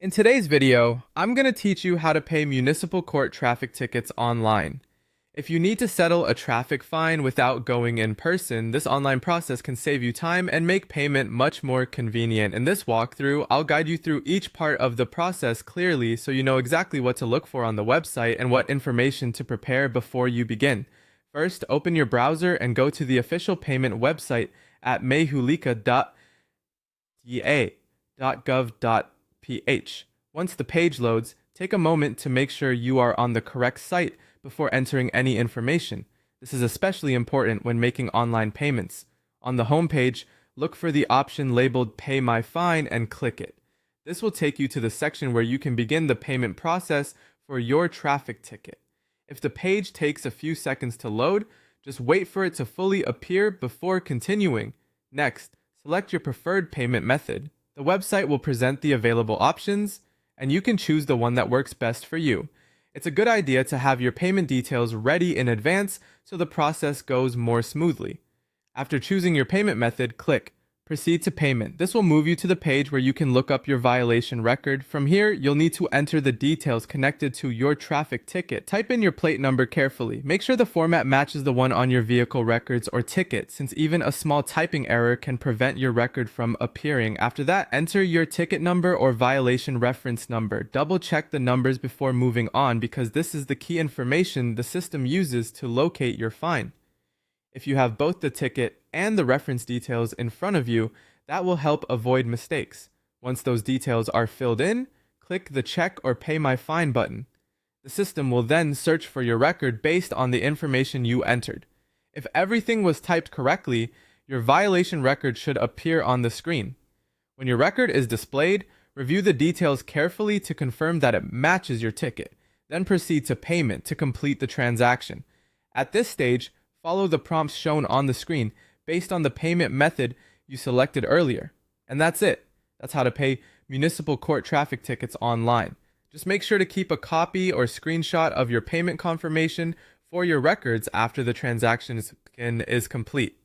In today's video, I'm going to teach you how to pay municipal court traffic tickets online. If you need to settle a traffic fine without going in person, this online process can save you time and make payment much more convenient. In this walkthrough, I'll guide you through each part of the process clearly so you know exactly what to look for on the website and what information to prepare before you begin. First, open your browser and go to the official payment website at mehulika.da.gov.ph. Once the page loads, take a moment to make sure you are on the correct site before entering any information. This is especially important when making online payments. On the home page, look for the option labeled Pay My Fine and click it. This will take you to the section where you can begin the payment process for your traffic ticket. If the page takes a few seconds to load, just wait for it to fully appear before continuing. Next, select your preferred payment method. The website will present the available options, and you can choose the one that works best for you. It's a good idea to have your payment details ready in advance so the process goes more smoothly. After choosing your payment method, click Proceed to Payment. This will move you to the page where you can look up your violation record. From here, you'll need to enter the details connected to your traffic ticket. Type in your plate number carefully. Make sure the format matches the one on your vehicle records or ticket, since even a small typing error can prevent your record from appearing. After that, enter your ticket number or violation reference number. Double check the numbers before moving on because this is the key information the system uses to locate your fine. If you have both the ticket and the reference details in front of you, that will help avoid mistakes. Once those details are filled in, click the Check or Pay My Fine button. The system will then search for your record based on the information you entered. If everything was typed correctly, your violation record should appear on the screen. When your record is displayed, review the details carefully to confirm that it matches your ticket. Then proceed to payment to complete the transaction. At this stage, follow the prompts shown on the screen based on the payment method you selected earlier. And that's it. That's how to pay municipal court traffic tickets online. Just make sure to keep a copy or screenshot of your payment confirmation for your records after the transaction is complete.